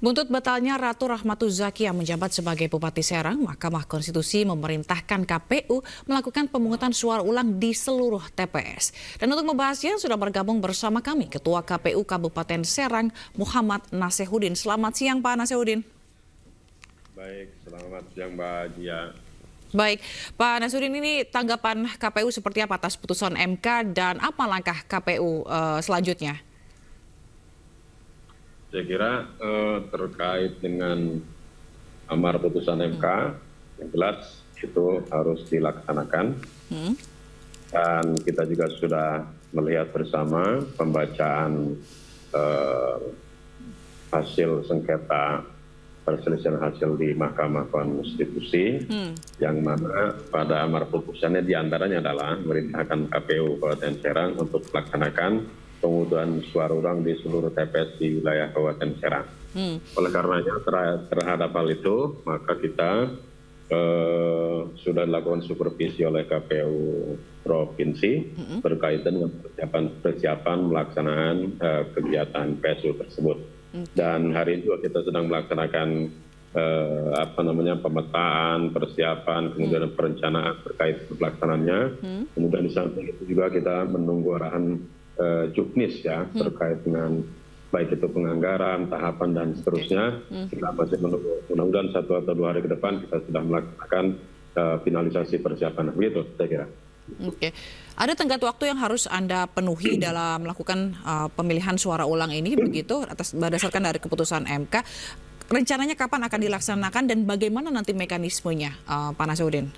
Buntut batalnya Ratu Rahmatuzaki yang menjabat sebagai Bupati Serang, Mahkamah Konstitusi memerintahkan KPU melakukan pemungutan suara ulang di seluruh TPS. Dan untuk membahasnya sudah bergabung bersama kami Ketua KPU Kabupaten Serang, Muhammad Nasehudin. Selamat siang Pak Nasehudin. Baik, selamat siang Mbak Dia. Baik, Pak Nasehudin, ini tanggapan KPU seperti apa atas putusan MK dan apa langkah KPU selanjutnya? Saya kira terkait dengan amar putusan MK, yang jelas itu harus dilaksanakan. Dan kita juga sudah melihat bersama pembacaan hasil sengketa perselisihan hasil di Mahkamah Konstitusi, yang mana pada amar putusannya diantaranya adalah memerintahkan KPU Kabupaten Serang untuk melaksanakan pemungutan suara ulang di seluruh TPS di wilayah Kabupaten Serang. Oleh karenanya terhadap hal itu, maka kita sudah dilakukan supervisi oleh KPU Provinsi berkaitan dengan persiapan melaksanaan kegiatan PSU tersebut. Dan hari ini juga kita sedang melaksanakan pemetaan, persiapan, kemudian perencanaan terkait pelaksanaannya. Kemudian di samping itu juga kita menunggu arahan juknis ya terkait dengan baik itu penganggaran, tahapan dan seterusnya. Kita masih menunggu, mudah-mudahan 1 atau 2 hari ke depan kita sudah melakukan finalisasi persiapan, begitu saya kira. Oke, ada tenggat waktu yang harus Anda penuhi dalam melakukan pemilihan suara ulang ini, begitu berdasarkan dari keputusan MK. Rencananya kapan akan dilaksanakan dan bagaimana nanti mekanismenya, Pak Nasehudin?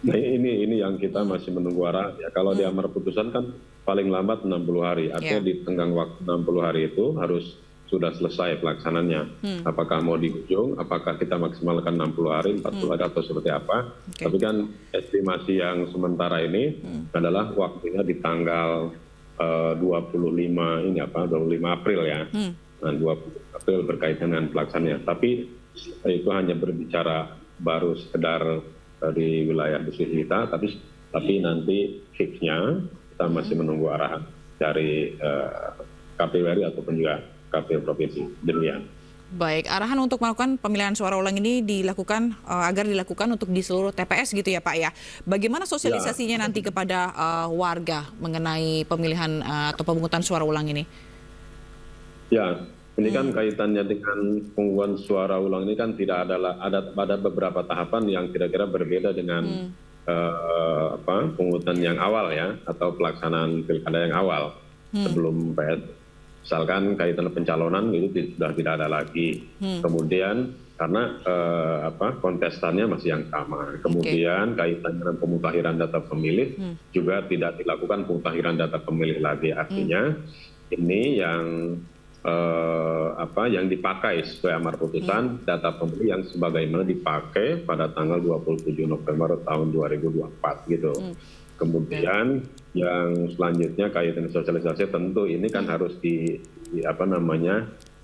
Nah ini yang kita masih menunggu arah ya. Kalau di amar putusan kan paling lambat 60 hari, artinya di tenggang waktu 60 hari itu harus sudah selesai pelaksananya. Apakah mau di ujung, apakah kita maksimalkan 60 hari, 40 hari atau seperti apa. Tapi kan estimasi yang sementara ini adalah waktunya di tanggal 25 April ya. Nah, 20 April berkaitan dengan pelaksanaannya. Tapi itu hanya berbicara baru sekedar di wilayah diskusi kita, tapi nanti fixnya kita masih menunggu arahan dari KPU RI ataupun juga KPU Provinsi. Demikian. Baik, arahan untuk melakukan pemilihan suara ulang ini dilakukan agar dilakukan untuk di seluruh TPS gitu ya Pak ya. Bagaimana sosialisasinya nanti kepada warga mengenai pemilihan atau pemungutan suara ulang ini? Ya, ini kan kaitannya dengan pemungutan suara ulang ini kan tidak ada beberapa tahapan yang kira-kira berbeda dengan pemungutan yang awal ya, atau pelaksanaan pilkada yang awal sebelum PS. Misalkan kaitan pencalonan itu sudah tidak ada lagi. Kemudian karena kontestannya masih yang sama. Kemudian kaitan dengan pemutahiran data pemilih juga tidak dilakukan pemutahiran data pemilih lagi. Artinya ini yang dipakai sesuai amar putusan data pemilih yang sebagaimana dipakai pada tanggal 27 November tahun 2024 gitu. Kemudian yang selanjutnya kaitan sosialisasi tentu ini kan harus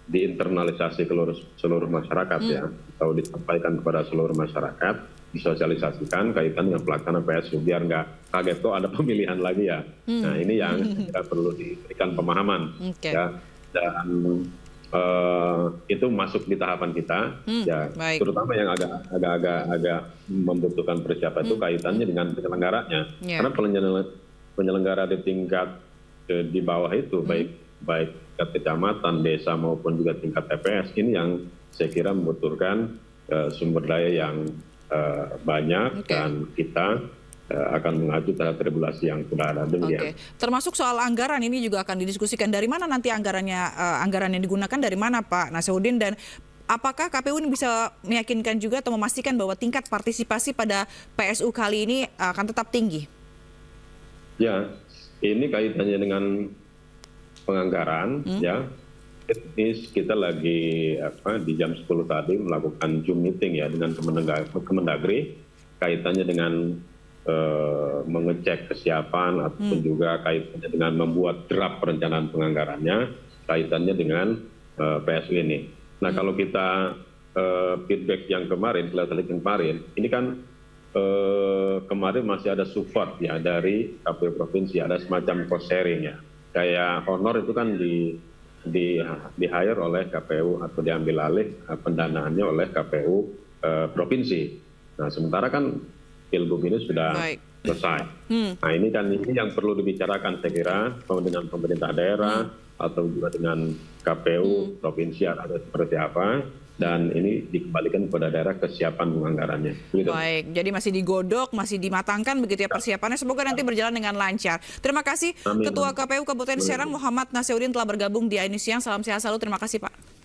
diinternalisasi ke seluruh masyarakat ya, atau disampaikan kepada seluruh masyarakat, disosialisasikan kaitan dengan pelaksanaan PSU biar nggak kaget kok ada pemilihan lagi ya. Nah ini yang kita perlu diberikan pemahaman ya. Dan itu masuk di tahapan kita ya, terutama yang agak membutuhkan persiapan itu kaitannya dengan penyelenggaranya. Karena penyelenggara di tingkat di bawah itu baik tingkat kecamatan, desa maupun juga tingkat TPS ini yang saya kira membutuhkan sumber daya yang banyak dan kita akan mengacu terhadap regulasi yang sudah ada. Termasuk soal anggaran ini juga akan didiskusikan. Dari mana nanti anggaran yang digunakan dari mana Pak Nasehudin, dan apakah KPU ini bisa meyakinkan juga atau memastikan bahwa tingkat partisipasi pada PSU kali ini akan tetap tinggi? Ya, ini kaitannya dengan penganggaran ya. Ini kita lagi di jam 10 tadi melakukan Zoom meeting ya dengan Kemendagri kaitannya dengan mengecek kesiapan ataupun juga kaitannya dengan membuat draft perencanaan penganggarannya kaitannya dengan PSU ini. Nah kalau kita feedback yang kemarin, ini kan kemarin masih ada support ya dari KPU Provinsi, ada semacam cost sharing ya. Kayak honor itu kan di-hire oleh KPU atau diambil alih pendanaannya oleh KPU provinsi. Nah, sementara kan Pilgub ini sudah selesai. Nah, ini yang perlu dibicarakan saya kira dengan pemerintah daerah atau juga dengan KPU provinsi atau seperti apa. Dan ini dikembalikan kepada daerah kesiapan penganggarannya. Gitu. Baik, jadi masih digodok, masih dimatangkan begitu ya persiapannya. Semoga nanti berjalan dengan lancar. Terima kasih Ketua KPU Kabupaten Serang Muhammad Nasiruddin telah bergabung di Ainus Siang. Salam sehat selalu, terima kasih Pak.